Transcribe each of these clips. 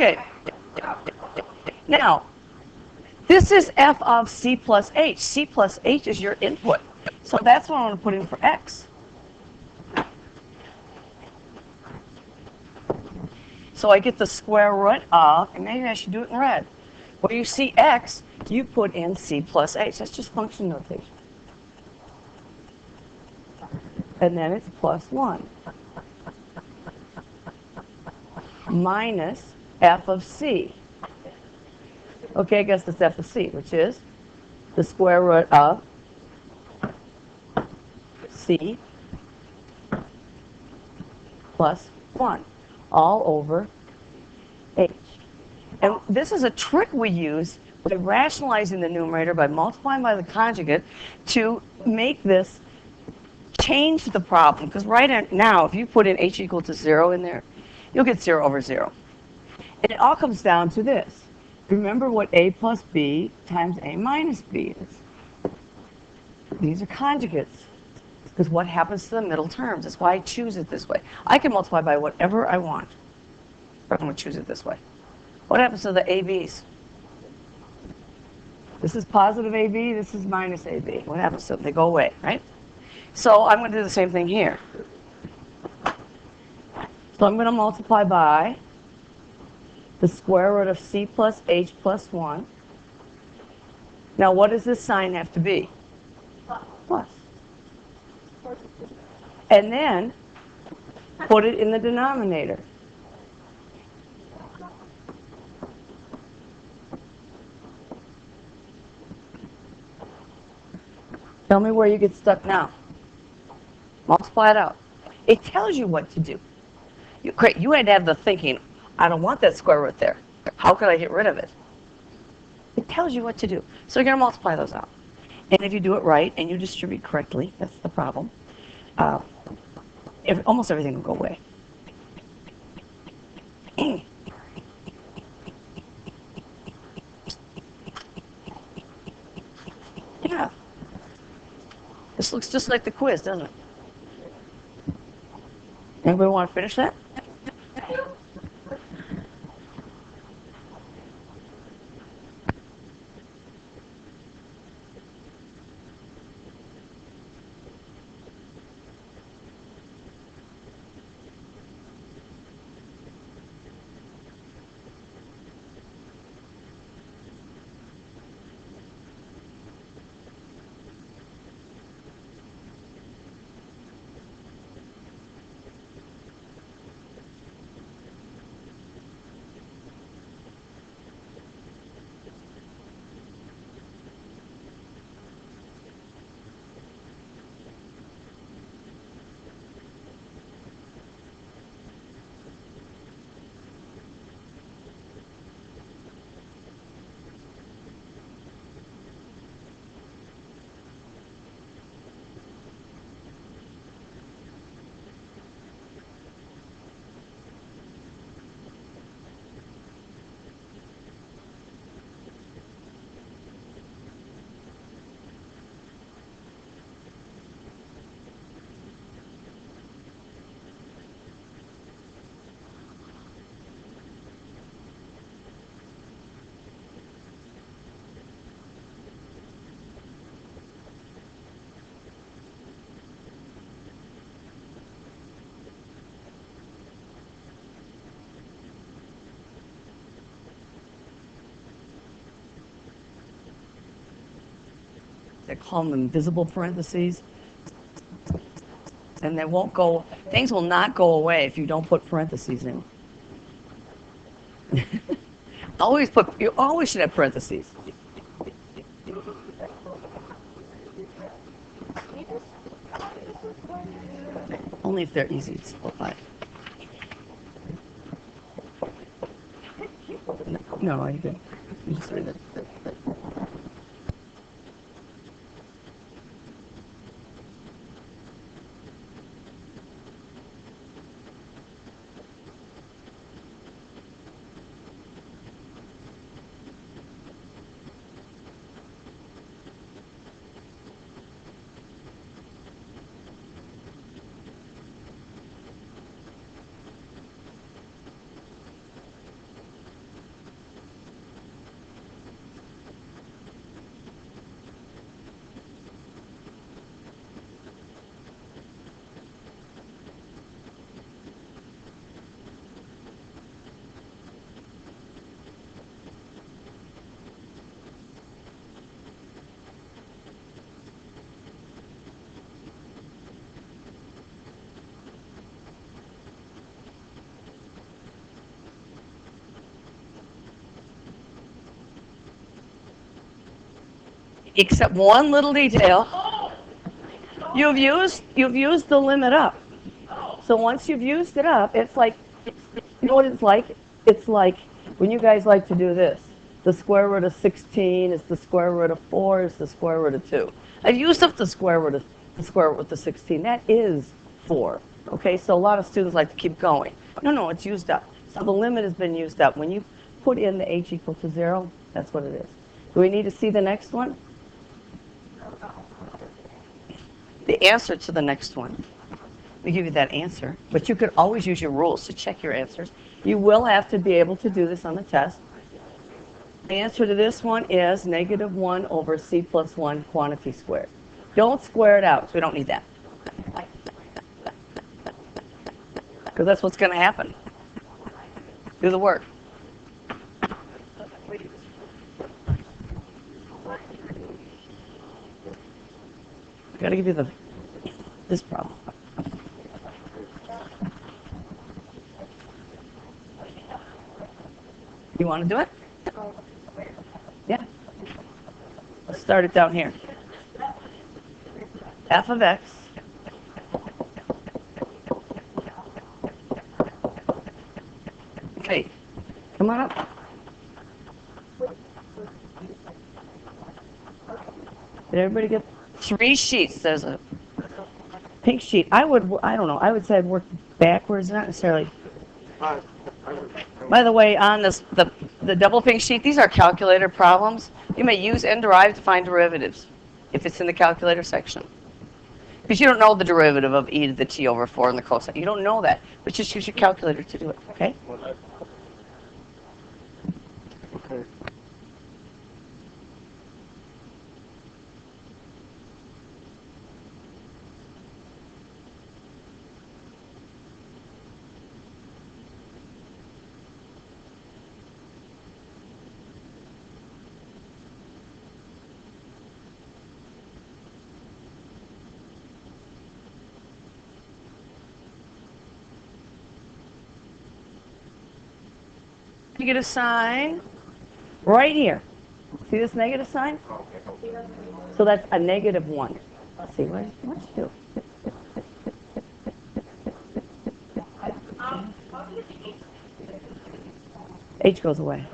Okay. Now, this is f of c plus h. C plus h is your input. So that's what I'm going to put in for x. So I get the square root of, and maybe I should do it in red. Where you see x, you put in c plus h. That's just function notation. And then it's plus 1 minus f of c. Okay, I guess it's f of c, which is the square root of c plus 1 all over h. And this is a trick we use by rationalizing the numerator by multiplying by the conjugate to make this change the problem. Because right now, if you put in h equal to 0 in there, you'll get 0 over 0. And it all comes down to this. Remember what a plus b times a minus b is. These are conjugates. Because what happens to the middle terms? That's why I choose it this way. I can multiply by whatever I want. But I'm going to choose it this way. What happens to the ABs? This is positive AB, this is minus AB. What happens to them? They go away, right? So I'm going to do the same thing here. So I'm going to multiply by the square root of c plus h plus 1. Now what does this sign have to be? Plus. And then put it in the denominator. Tell me where you get stuck now. Multiply it out. It tells you what to do. You had to have the thinking, I don't want that square root there. How could I get rid of it? It tells you what to do. So you're going to multiply those out. And if you do it right and you distribute correctly, that's the problem, almost everything will go away. Yeah. This looks just like the quiz, doesn't it? Anybody want to finish that? They call them invisible parentheses. And they won't go, things will not go away if you don't put parentheses in. You always should have parentheses. Only if they're easy to simplify. No, you didn't. You just read it. except one little detail. You've used the limit up. So once you've used it up, it's like, you know what it's like? It's like when you guys like to do this. The square root of 16 is the square root of 4 is the square root of 2. I've used up the square root of 16. That is 4. Okay, so a lot of students like to keep going. No, it's used up. So the limit has been used up. When you put in the h equal to 0, that's what it is. Do we need to see the next one? The answer to the next one. We give you that answer, but you could always use your rules to check your answers. You will have to be able to do this on the test. The answer to this one is negative 1 over c plus 1 quantity squared. Don't square it out, so we don't need that. Because that's what's going to happen. Do the work. I've got to give you this problem. You want to do it? Yeah. Let's start it down here. F of x okay, come on up. Did everybody get 3 sheets? There's a pink sheet. I don't know, I would say I'd work backwards, not necessarily. By the way, on this, the double pink sheet, these are calculator problems. You may use and derive to find derivatives if it's in the calculator section. Because you don't know the derivative of e to the t over 4 in the cosine. You don't know that, but just use your calculator to do it, okay? Okay. Negative sign right here. See this negative sign? So that's a negative 1. Let's see, what you do? H goes away.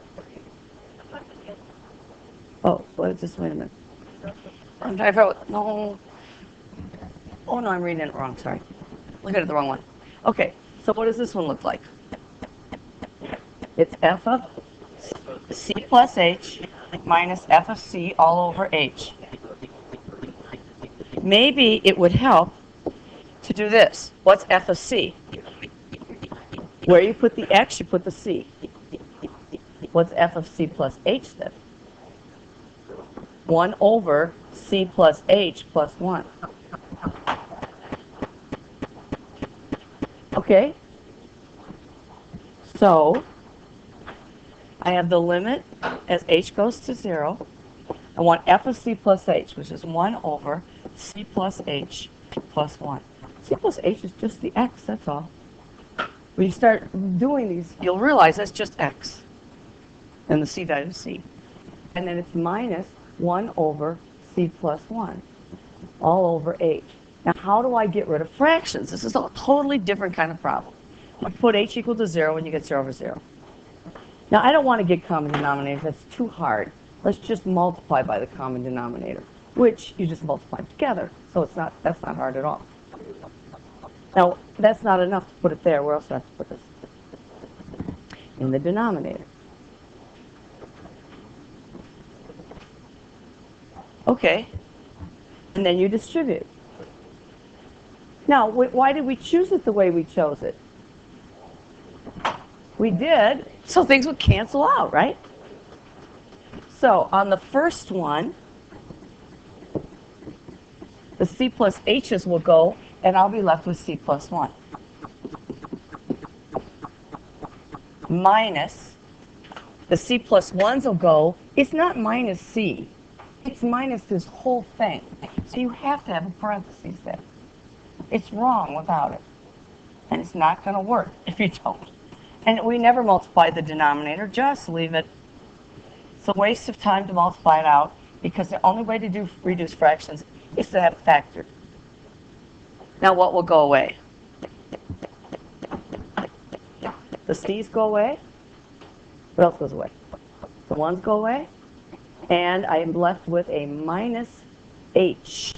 Oh, well, just wait a minute. I'm trying to figure out, no. Oh, no, I'm reading it wrong, sorry. Look at it the wrong one. Okay, so what does this one look like? It's f of c plus h minus f of c all over h. Maybe it would help to do this. What's f of c? Where you put the x, you put the c. What's f of c plus h then? 1 over c plus h plus 1. Okay? So, I have the limit as h goes to 0. I want f of c plus h, which is 1 over c plus h plus 1. C plus h is just the x, that's all. When you start doing these, you'll realize that's just x. And the c value is c. And then it's minus 1 over c plus 1, all over h. Now, how do I get rid of fractions? This is a totally different kind of problem. You put h equal to 0 and you get 0 over 0. Now, I don't want to get common denominators. That's too hard. Let's just multiply by the common denominator, which you just multiply together. So that's not hard at all. Now, that's not enough to put it there. Where else do I have to put this? In the denominator. Okay. And then you distribute. Now, why did we choose it the way we chose it? We did, so things would cancel out, right? So on the first one, the c plus h's will go, and I'll be left with c plus 1. Minus, the c plus 1's will go, it's not minus c, it's minus this whole thing. So you have to have a parentheses there. It's wrong without it. And it's not going to work if you don't. And we never multiply the denominator, just leave it. It's a waste of time to multiply it out. because the only way to do reduce fractions is to have a factor. Now what will go away? The c's go away. What else goes away? The 1's go away. And I am left with a minus h.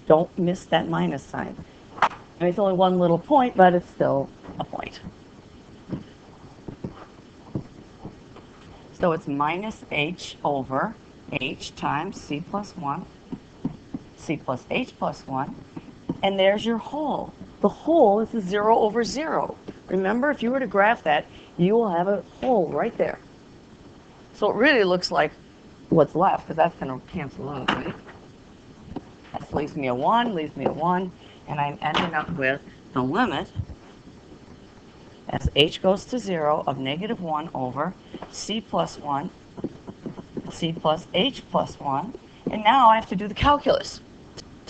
Don't miss that minus sign. I mean, it's only one little point, but it's still a point. So it's minus h over h times c plus 1, c plus h plus 1, and there's your whole. The whole is the 0 over 0. Remember, if you were to graph that, you will have a whole right there. So it really looks like what's left, because that's going to cancel out, right? That leaves me a 1, leaves me a 1, and I'm ending up with the limit as h goes to 0 of negative 1 over c plus 1, c plus h plus 1, and now I have to do the calculus.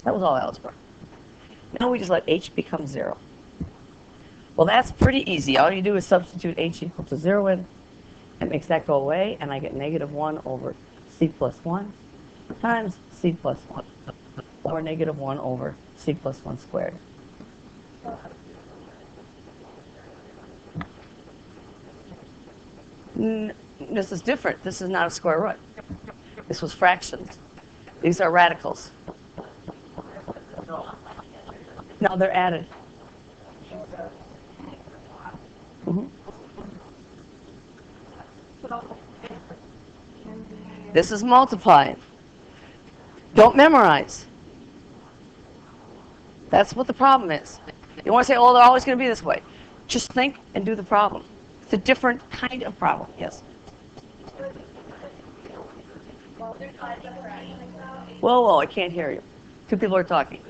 That was all algebra. Now we just let h become 0. Well, that's pretty easy. All you do is substitute h equal to 0 in. It makes that go away, and I get negative 1 over c plus 1 times c plus 1, or negative 1 over c plus 1 squared. This is different. This is not a square root. This was fractions. These are radicals. No, they're added. Mm-hmm. This is multiplying. Don't memorize. That's what the problem is. You want to say, oh, they're always going to be this way. Just think and do the problem. It's a different kind of problem. Yes? Whoa, whoa, I can't hear you. Two people are talking.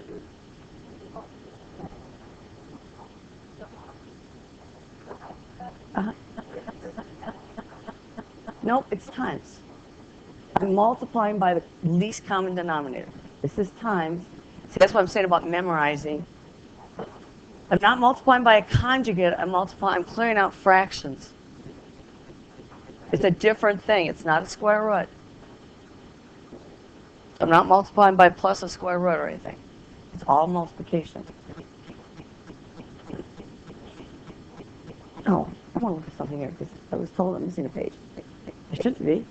Uh-huh. Nope, it's times. I'm multiplying by the least common denominator. This is times. See, that's what I'm saying about memorizing. I'm not multiplying by a conjugate. I'm clearing out fractions. It's a different thing. It's not a square root. I'm not multiplying by plus a square root or anything. It's all multiplication. Oh, I want to look at something here because I was told I'm missing a page. I shouldn't be.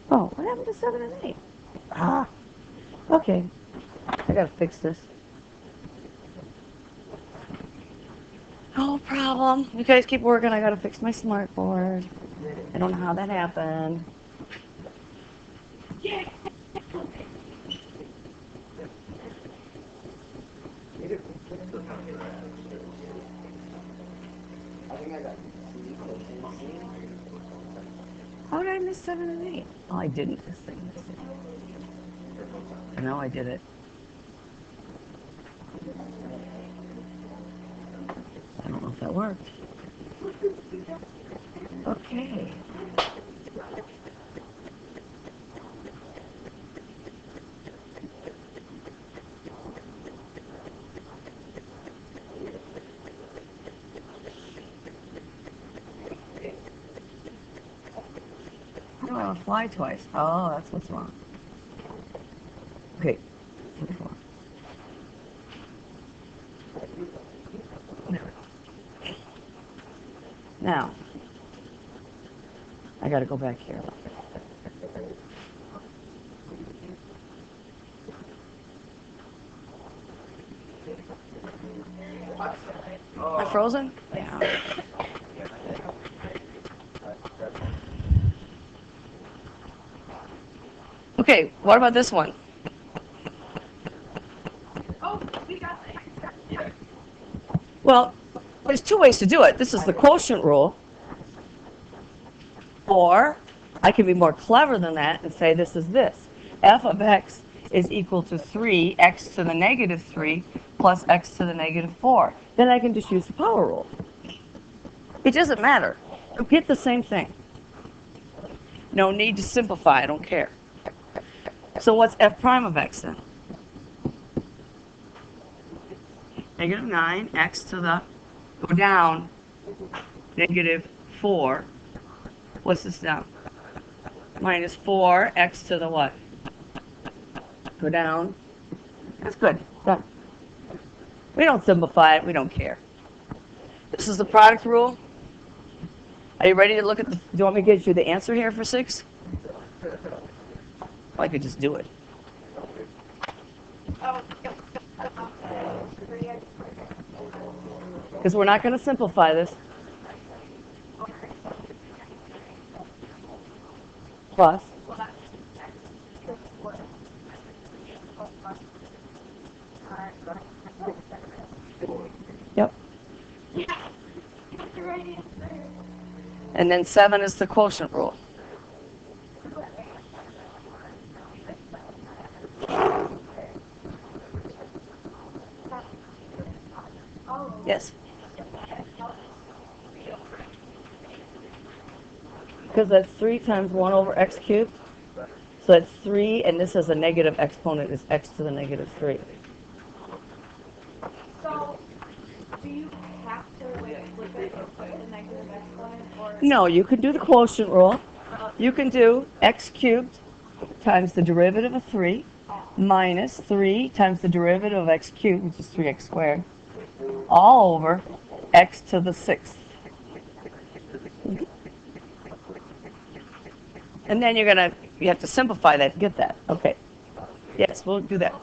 Oh, what happened to 7 and 8? Ah, okay. I gotta fix this. No problem. You guys keep working. I gotta fix my smartboard. I don't know how that happened. Yeah. How did I miss 7 and 8? Oh, I didn't. This thing. I know I did it. I don't know if that worked. Okay. Oh, fly twice. Oh, that's what's wrong. Okay. Now, I got to go back here. Am I frozen? Yeah. Okay, what about this one? Oh, we got that. Well, there's two ways to do it. This is the quotient rule. Or I can be more clever than that and say this is this. F of x is equal to 3, x to the negative 3 plus x to the negative 4. Then I can just use the power rule. It doesn't matter. You get the same thing. No need to simplify. I don't care. So what's f prime of x then? Negative 9, x to the, go down, negative 4. What's this down? minus 4x to the what? Go down. That's good. Done. We don't simplify it. We don't care. This is the product rule. Are you ready to look at the, do you want me to get you the answer here for 6? I could just do it. Because we're not going to simplify this. Plus. Yep. And then 7 is the quotient rule. Yes. Because that's 3 times 1 over x cubed. So that's 3, and this is a negative exponent, is x to the negative 3. So, do you have to flip it the negative exponent? Or No, you can do the quotient rule. You can do x cubed times the derivative of 3 minus 3 times the derivative of x cubed, which is 3x squared, all over x to the 6th. And then you have to simplify that to get that. Okay. Yes, we'll do that.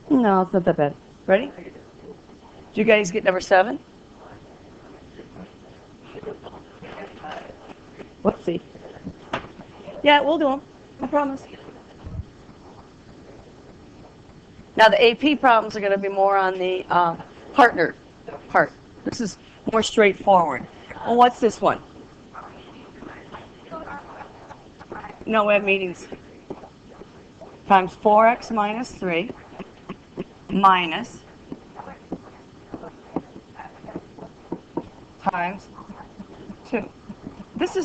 No, it's not that bad. Ready? Did you guys get number 7? Whoopsie. Yeah, we'll do them. I promise. Now the AP problems are going to be more on the partner part. This is more straightforward. Well, what's this one? No, we have meetings. Times 4x minus 3 minus times 2. This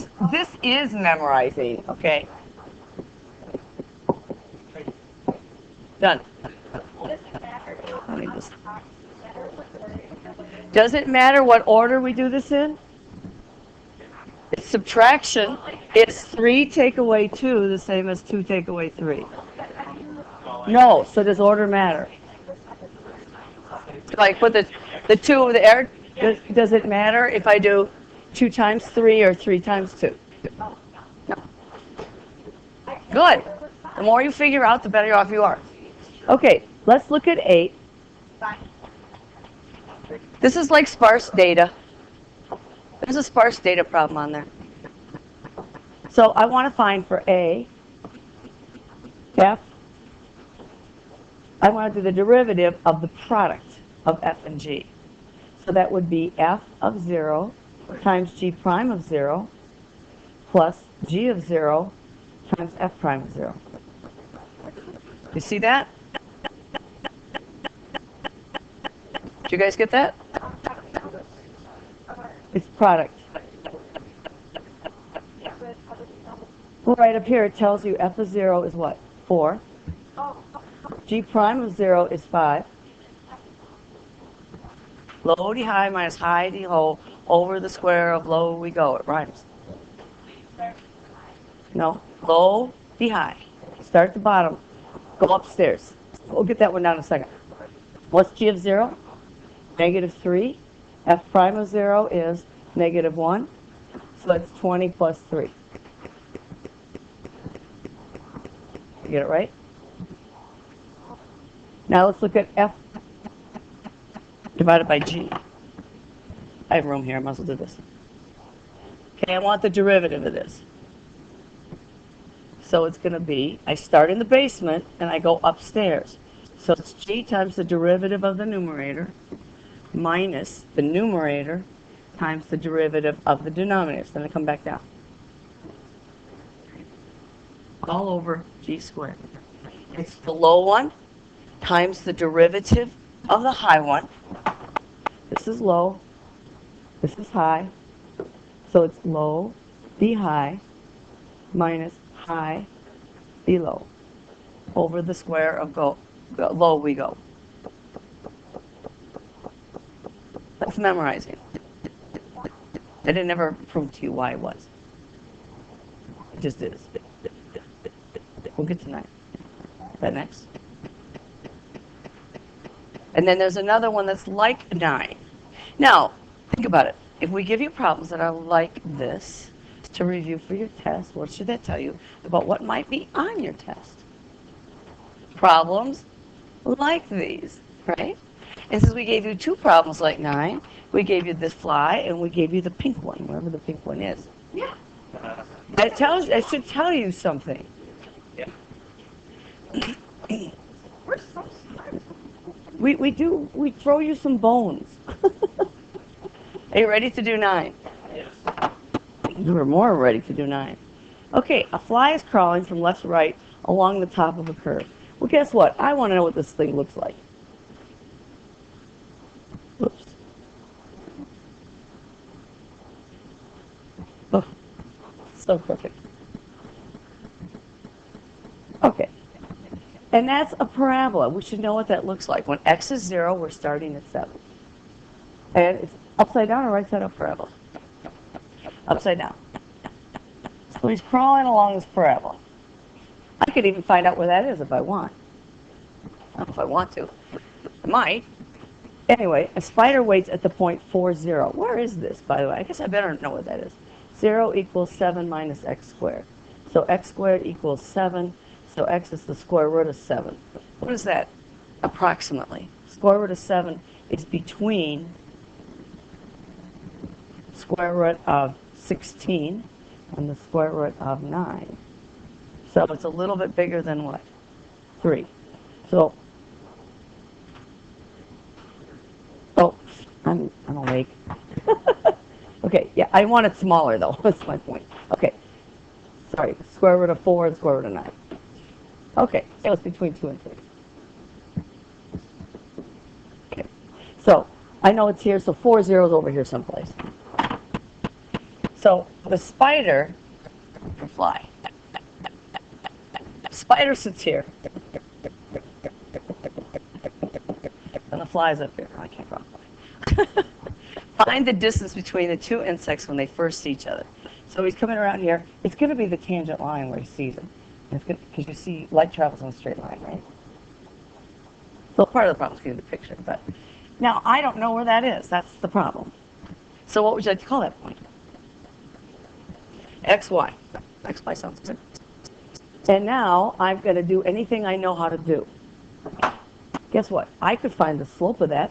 is memorizing, okay? Done. Does it matter what order we do this in? It's subtraction. It's 3 take away 2 the same as 2 take away 3? No, so does order matter? Like put the 2 over there, does it matter if I do 2 times 3 or 3 times 2? No. Good. The more you figure out, the better off you are. Okay, let's look at 8. This is like sparse data. There's a sparse data problem on there. So I want to find for A, F, I want to do the derivative of the product of F and G. So that would be F of 0 times G prime of 0 plus G of 0 times F prime of 0. You see that? Did you guys get that? It's product. Well, right up here it tells you F of 0 is what? 4. G prime of 0 is 5. Low D high minus high D low over the square of low we go. It rhymes. No. Low D high. Start at the bottom. Go upstairs. We'll get that one down in a second. What's G of 0? Negative 3. F prime of 0 is negative 1. So that's 20 plus 3. You get it right? Now let's look at F divided by G. I have room here. I might as well do this. Okay, I want the derivative of this. So it's going to be, I start in the basement and I go upstairs. So it's G times the derivative of the numerator minus the numerator times the derivative of the denominator. So then I come back down. All over G squared. It's the low one times the derivative of the high one. This is low. This is high. So it's low D high minus high D low over the square of low we go. That's memorizing. I didn't ever prove to you why it was. It just is. We'll get to 9. That next. And then there's another one that's like 9. Now, think about it. If we give you problems that are like this to review for your test, what should that tell you about what might be on your test? Problems like these, right? And since we gave you 2 problems like 9, we gave you this fly and we gave you the pink one, wherever the pink one is. Yeah. That should tell you something. Yeah. We're so smart. We throw you some bones. Are you ready to do 9? Yes. You were more ready to do 9. Okay, a fly is crawling from left to right along the top of a curve. Well, guess what? I want to know what this thing looks like. Oops. Oh, so perfect. Okay. And that's a parabola. We should know what that looks like. When x is 0, we're starting at 7. And it's upside down or right side up parabola? Upside down. So he's crawling along this parabola. I could even find out where that is if I want. I don't know if I want to. I might. Anyway, a spider waits at the point 4, 0. Where is this, by the way? I guess I better know what that is. 0 equals 7 minus x squared. So x squared equals 7. So x is the square root of 7. What is that, approximately? Square root of 7 is between square root of 16 and the square root of 9. So it's a little bit bigger than what? 3. So, oh, I'm awake. Okay, yeah, I want it smaller though. That's my point. Okay, sorry, square root of 4 and square root of 9. Okay, so it's between 2 and 3. Okay, so I know it's here, so 4 zeros over here someplace. So the spider, the fly, spider sits here, and the fly's up here. Oh, I can't draw. Find the distance between the 2 insects when they first see each other. So he's coming around here. It's going to be the tangent line where he sees him. Because you see light travels in a straight line, right? So part of the problem is getting the picture. But now I don't know where that is. That's the problem. So what would you like to call that point? XY. XY sounds good. And now I'm going to do anything I know how to do. Guess what? I could find the slope of that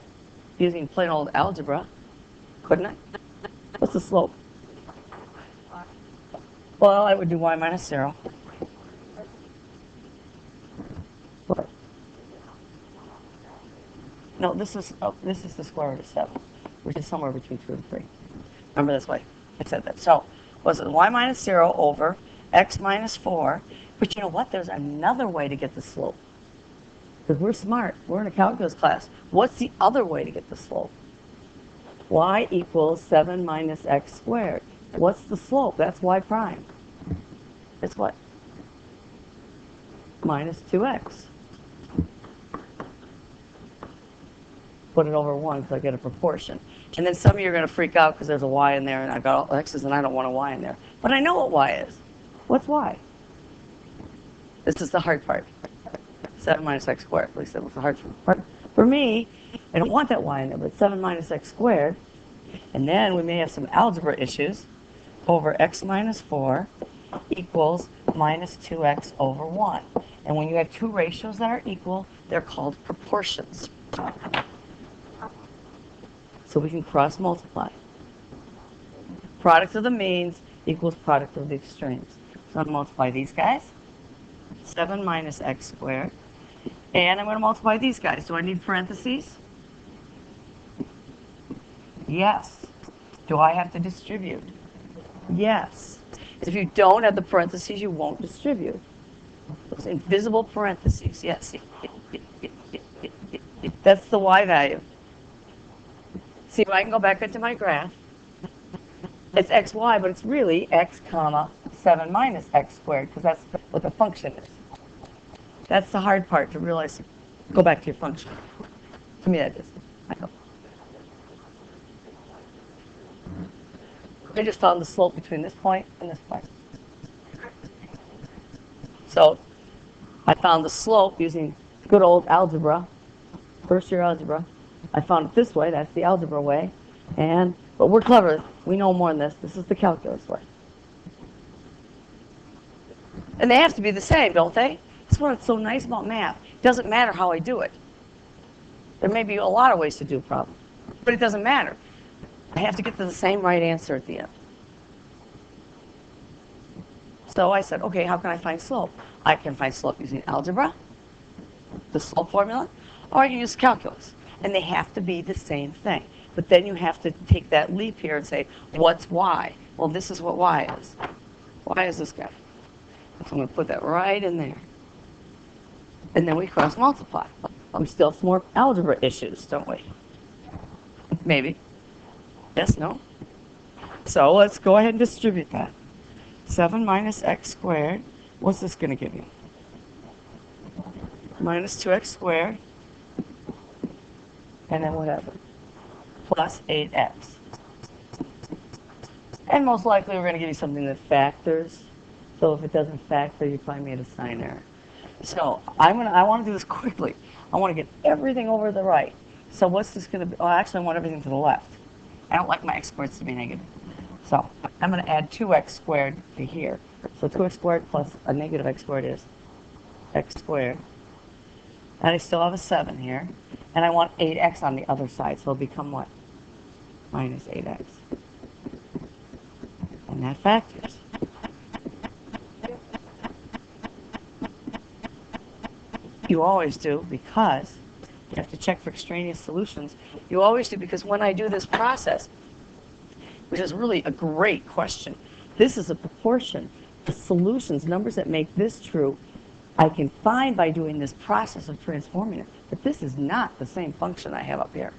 using plain old algebra, couldn't I? What's the slope? Well, I would do y minus 0. What? No, this is the square root of 7, which is somewhere between 2 and 3. Remember this way? I said that. So, was it y minus 0 over x minus 4? But you know what? There's another way to get the slope. Because we're smart. We're in a calculus class. What's the other way to get the slope? Y equals 7 minus x squared. What's the slope? That's y prime. It's what? Minus 2x. Put it over 1 because I get a proportion. And then some of you are going to freak out because there's a y in there and I've got all x's and I don't want a y in there. But I know what y is. What's y? This is the hard part. 7 minus x squared. At least that was the hard part. For me, I don't want that y in there, but 7 minus x squared. And then we may have some algebra issues. Over x minus 4 equals minus 2x over 1. And when you have two ratios that are equal, they're called proportions. So we can cross multiply. Product of the means equals product of the extremes. So I'm going to multiply these guys. 7 minus x squared. And I'm going to multiply these guys. Do I need parentheses? Yes. Do I have to distribute? Yes. If you don't have the parentheses, you won't distribute. Those invisible parentheses, yes. That's the y value. See, if I can go back into my graph, it's xy, but it's really x comma 7 minus x squared, because that's what the function is. That's the hard part to realize. Go back to your function. To me, that is. I know. I just found the slope between this point and this point. So I found the slope using good old algebra, first year algebra. I found it this way, that's the algebra way. But we're clever, we know more than this. This is the calculus way. And they have to be the same, don't they? That's what's so nice about math. It doesn't matter how I do it. There may be a lot of ways to do a problem, but it doesn't matter. I have to get to the same right answer at the end. So I said, okay, how can I find slope? I can find slope using algebra, the slope formula, or I can use calculus. And they have to be the same thing. But then you have to take that leap here and say, what's y? Well, this is what y is. Y is this guy. So I'm going to put that right in there. And then we cross multiply. We still have some more algebra issues, don't we? Maybe. Yes, no? So let's go ahead and distribute that. 7 minus x squared. What's this going to give you? Minus 2x squared. And then whatever. Plus 8x. And most likely we're going to give you something that factors. So if it doesn't factor, you probably made a sign error. So I want to do this quickly. I want to get everything over to the right. So what's this going to be? Oh, actually I want everything to the left. I don't like my x squareds to be negative. So I'm going to add 2x squared to here. So 2x squared plus a negative x squared is x squared. And I still have a 7 here. And I want 8x on the other side. So it'll become what? Minus 8x. And that factors. You always do, because you have to check for extraneous solutions. You always do, because when I do this process, which is really a great question, this is a proportion. The solutions, numbers that make this true, I can find by doing this process of transforming it. But this is not the same function I have up here.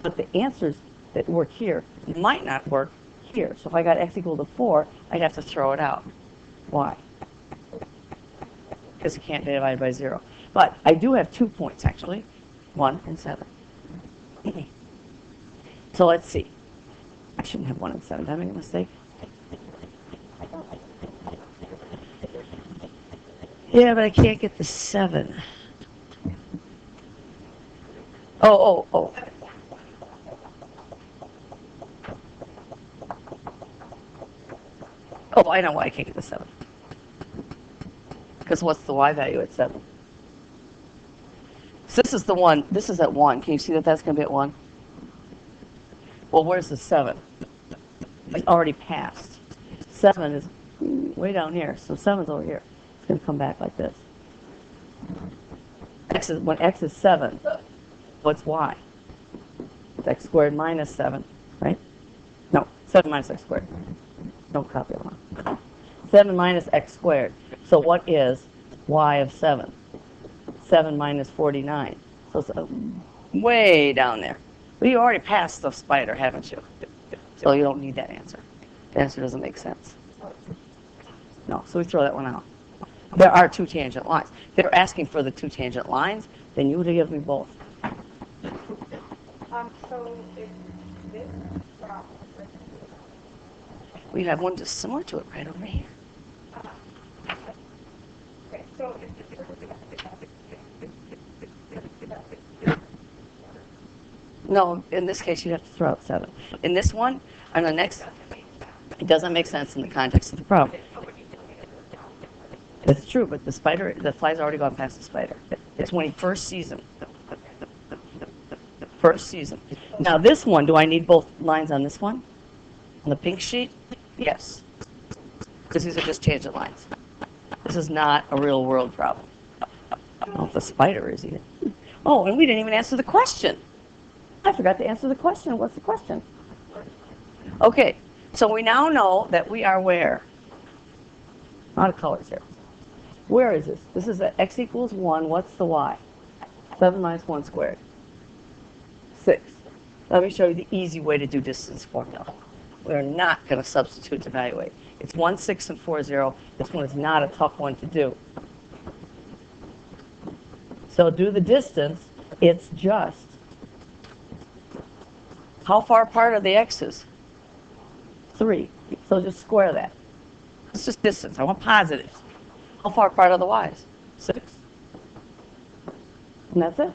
But the answers that work here might not work here. So if I got x equal to 4, I'd have to throw it out. Why? Because it can't be divided by 0. But I do have 2 points, actually, 1 and 7. So let's see. I shouldn't have 1 and 7. Did I make a mistake? Yeah, but I can't get the 7. Oh. Oh, I know why I can't get the 7. Because what's the y value at 7? So this is the one, this is at 1. Can you see that that's going to be at 1? Well, where's the 7? It's already passed. 7 is way down here, so 7's over here. It's going to come back like this. When x is 7, what's y? It's x squared minus 7, right? No, 7 minus x squared. Don't copy it wrong. 7 minus x squared. So what is y of 7? 7 minus 49. So it's way down there. But you already passed the spider, haven't you? So you don't need that answer. The answer doesn't make sense. No, so we throw that one out. There are 2 tangent lines. If they're asking for the 2 tangent lines, then you would give me both. So if this problem, We have one just similar to it right over here. okay, so if No, in this case, you'd have to throw out 7. In this one, on the next, it doesn't make sense in the context of the problem. It's true, but the fly's already gone past the spider. It's when he first sees him. First season. Now this one, do I need both lines on this one? On the pink sheet? Yes. Because these are just tangent lines. This is not a real world problem. I don't know if the spider is either. Oh, and we didn't even answer the question. I forgot to answer the question. What's the question? Okay, so we now know that we are where? A lot of colors here. Where is this? This is at x equals 1. What's the y? 7 minus 1 squared. 6. Let me show you the easy way to do distance formula. We're not going to substitute to evaluate. It's 1, 6, and 4, 0. This one is not a tough one to do. So do the distance. It's just how far apart are the x's? 3. So just square that. It's just distance. I want positives. How far apart are the y's? 6. And that's it.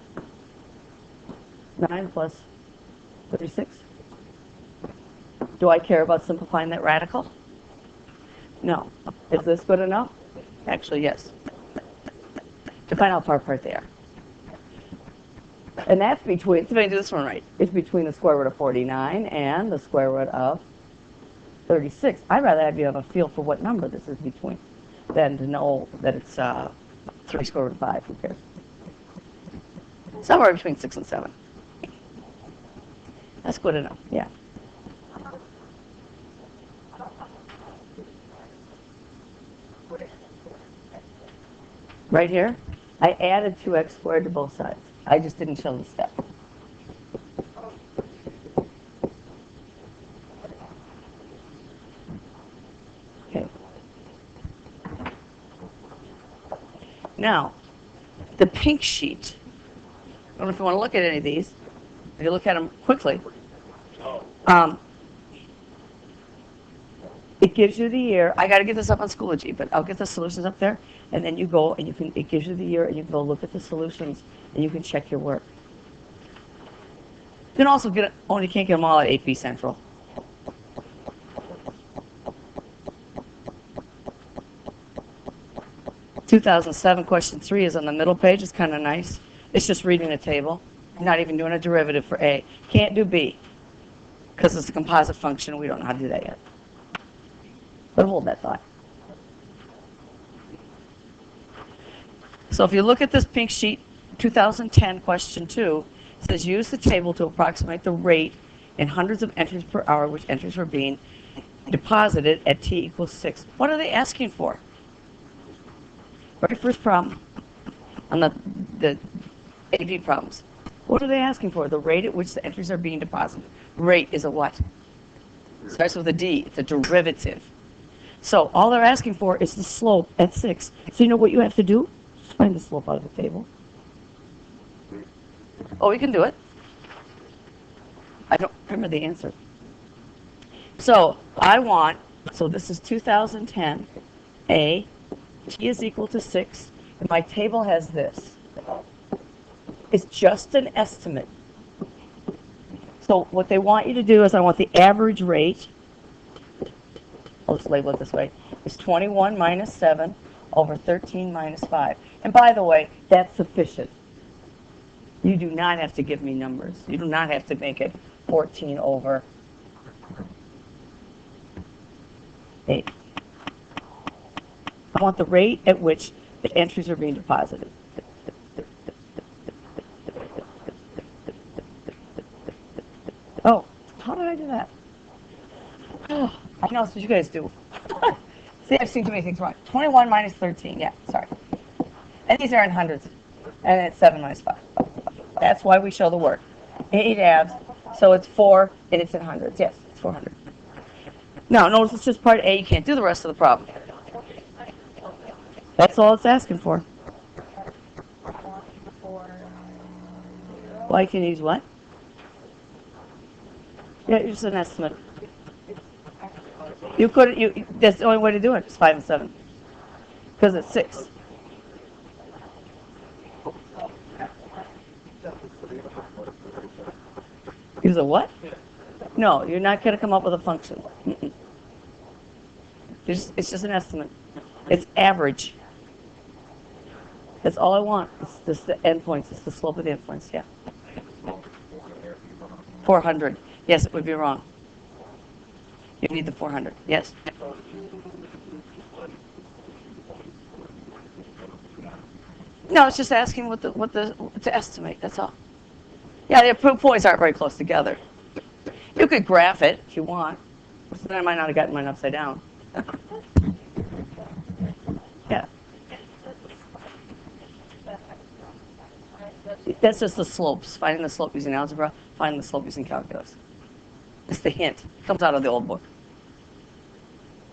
9 plus 36. Do I care about simplifying that radical? No. Is this good enough? Actually, yes. To find out how far apart they are. And that's between, so if I do this one right, it's between the square root of 49 and the square root of 36. I'd rather have you have a feel for what number this is between than to know that it's 3 square root of 5. Who cares? Somewhere between 6 and 7. That's good enough, yeah. Right here, I added 2x squared to both sides. I just didn't show the step. Okay. Now, the pink sheet. I don't know if you want to look at any of these. If you look at them quickly, it gives you the year. I got to get this up on Schoology, but I'll get the solutions up there, and then you go and you can. It gives you the year, and you can go look at the solutions, and you can check your work. You can also get. Oh, and you can't get them all at AP Central. (2007) question 3 is on the middle page. It's kind of nice. It's just reading a table. Not even doing a derivative for A. Can't do B because it's a composite function. We don't know how to do that yet. But hold that thought. So if you look at this pink sheet, 2010 question 2, it says use the table to approximate the rate in hundreds of entries per hour which entries were being deposited at t equals 6. What are they asking for? Very first problem on the AV problems. What are they asking for? The rate at which the entries are being deposited. Rate is a what? Starts with a D. It's a derivative. So all they're asking for is the slope at 6. So you know what you have to do? Just find the slope out of the table. Oh, we can do it. I don't remember the answer. So so this is 2010, A, t is equal to 6, and my table has this. It's just an estimate. So what they want you to do is I want the average rate, I'll just label it this way, is 21 minus 7 over 13 minus 5. And by the way, that's sufficient. You do not have to give me numbers. You do not have to make it 14 over 8. I want the rate at which the entries are being deposited. Oh, how did I do that? Oh, I know, it's what you guys do. See, I've seen too many things wrong. 21 minus 13, yeah, sorry. And these are in hundreds. And it's 7 minus 5. That's why we show the work. 8 halves, so it's 4, and it's in hundreds. Yes, it's 400. Now, notice it's just part A. You can't do the rest of the problem. That's all it's asking for. Why can you use what? Yeah, it's just an estimate. You could, that's the only way to do it. It's 5 and 7. Because it's 6. Use a what? No, you're not going to come up with a function. It's just an estimate. It's average. That's all I want. It's just the endpoints. It's the slope of the endpoints, yeah. 400. Yes, it would be wrong. You need the 400. Yes. No, it's just asking what to estimate. That's all. Yeah, the points aren't very close together. You could graph it if you want. Then I might not have gotten mine upside down. Yeah. That's just the slopes. Finding the slope using algebra, finding the slope using calculus. It's the hint. It comes out of the old book.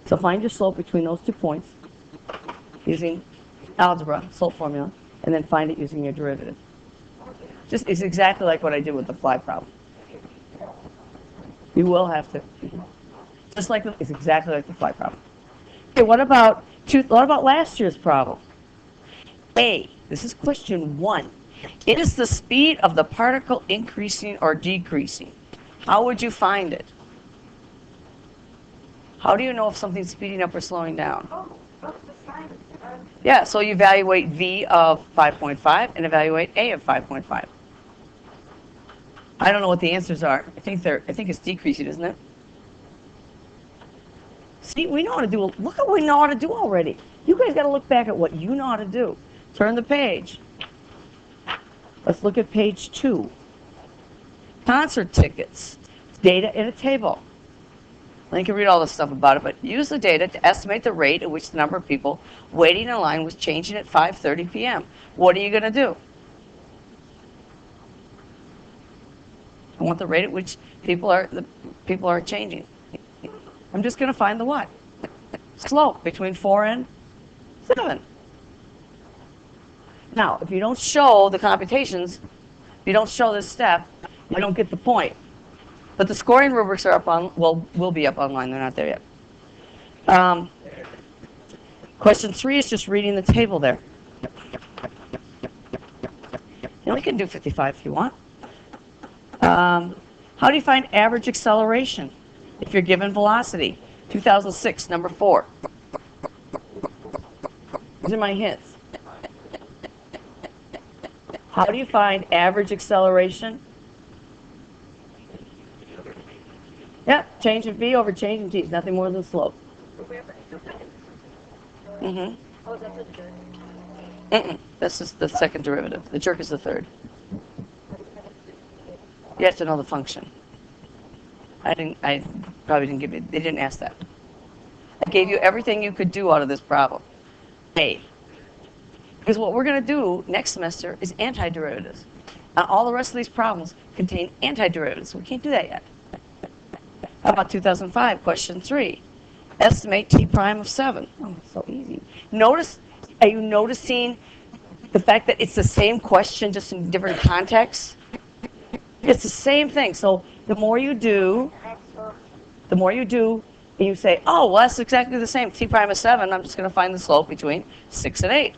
So find your slope between those 2 points using algebra, slope formula, and then find it using your derivative. It's exactly like what I did with the fly problem. You will have to. Just like it's exactly like the fly problem. Okay, what about last year's problem? A, this is question 1. It is the speed of the particle increasing or decreasing. How would you find it? How do you know if something's speeding up or slowing down? The sign. Yeah, so you evaluate V of 5.5 and evaluate A of 5.5. I don't know what the answers are. I think it's decreasing, isn't it? See, we know how to do. Look at what we know how to do already. You guys got to look back at what you know how to do. Turn the page. Let's look at page 2. Concert tickets. Data in a table. You can read all this stuff about it, but use the data to estimate the rate at which the number of people waiting in line was changing at 5:30 p.m. What are you going to do? I want the rate at which people are changing. I'm just going to find the what? Slope between 4 and 7. Now, if you don't show the computations, if you don't show this step, you don't get the point. But the scoring rubrics are up on, will be up online. They're not there yet. Question 3 is just reading the table there. You only can do 55 if you want. How do you find average acceleration if you're given velocity? 2006, number 4. These are my hints. How do you find average acceleration? Yeah, change in V over change in T is nothing more than slope. Mm-hmm. This is the second derivative. The jerk is the third. You have to know the function. I probably didn't give you, they didn't ask that. I gave you everything you could do out of this problem. A. Because what we're going to do next semester is antiderivatives. All the rest of these problems contain antiderivatives. We can't do that yet. How about 2005, question 3? Estimate T prime of 7. Oh, so easy. Are you noticing the fact that it's the same question, just in different contexts? It's the same thing. So the more you do, and you say, oh, well, that's exactly the same. T prime of 7, I'm just going to find the slope between 6 and 8.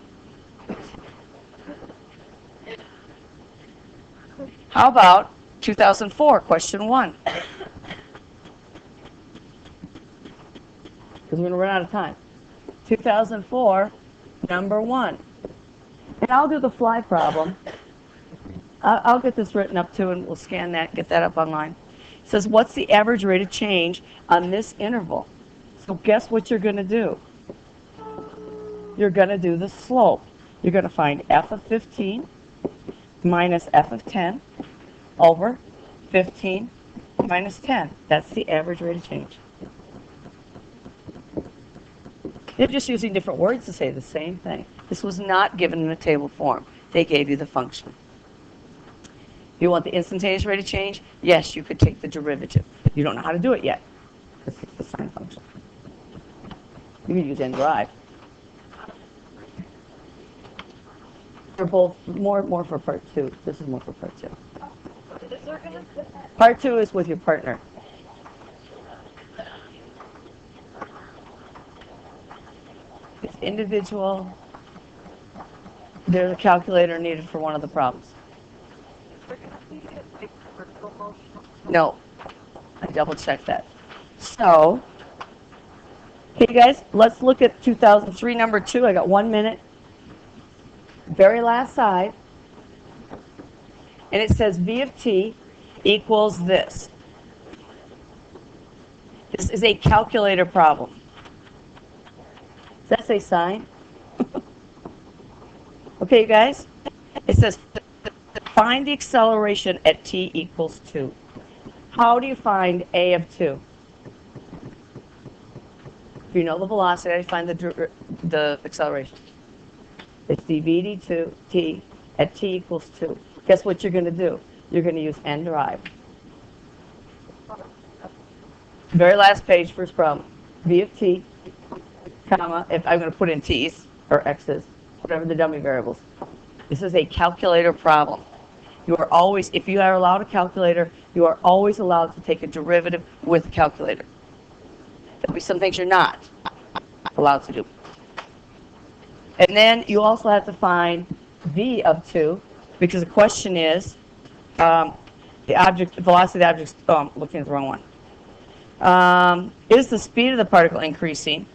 How about 2004, question 1? Because we're going to run out of time. 2004, number 1. And I'll do the fly problem. I'll get this written up too, and we'll scan that, get that up online. It says, what's the average rate of change on this interval? So guess what you're going to do? You're going to do the slope. You're going to find f of 15 minus f of 10 over 15 minus 10. That's the average rate of change. They're just using different words to say the same thing. This was not given in a table form. They gave you the function. If you want the instantaneous rate of change, yes, you could take the derivative. You don't know how to do it yet, because it's the sine function. You can use n derive. They're both more for part 2. This is more for part 2. Part 2 is with your partner. It's individual. There's a calculator needed for one of the problems. No, I double checked that. So, okay guys, let's look at 2003, number 2. I got 1 minute. Very last side. And it says V of t equals this. This is a calculator problem. Does that say sine? Okay, you guys? It says find the acceleration at t equals 2. How do you find a of 2? If you know the velocity, how do you find the acceleration? It's dv dt t at t equals 2. Guess what you're going to do? You're going to use n derive. Very last page, first problem. V of t, comma, if I'm going to put in t's or x's, whatever the dummy variables. This is a calculator problem. You are always, if you are allowed a calculator, you are always allowed to take a derivative with a calculator. be some things you're not allowed to do. And then you also have to find v of 2, because the question is, the object, velocity of the object, oh, I'm looking at the wrong one. Is the speed of the particle increasing?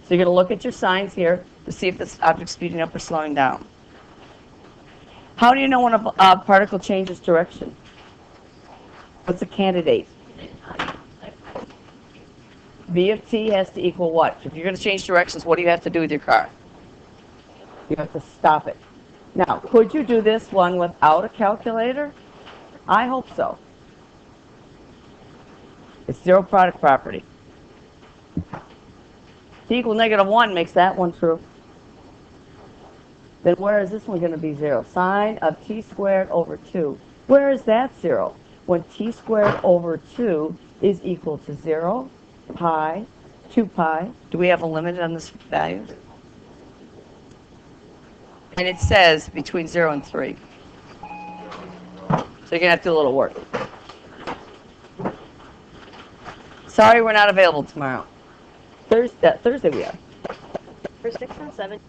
So you're going to look at your signs here to see if this object's speeding up or slowing down. How do you know when a particle changes direction? What's a candidate? V of t has to equal what? If you're going to change directions, what do you have to do with your car? You have to stop it. Now, could you do this one without a calculator? I hope so. It's zero product property. T equal -1 makes that one true. Then where is this one going to be 0? Sine of t squared over 2. Where is that 0? When t squared over 2 is equal to 0, pi, 2 pi. Do we have a limit on this value? And it says between 0 and 3. So you're going to have to do a little work. Sorry we're not available tomorrow. Thursday we are. For 6 and 7,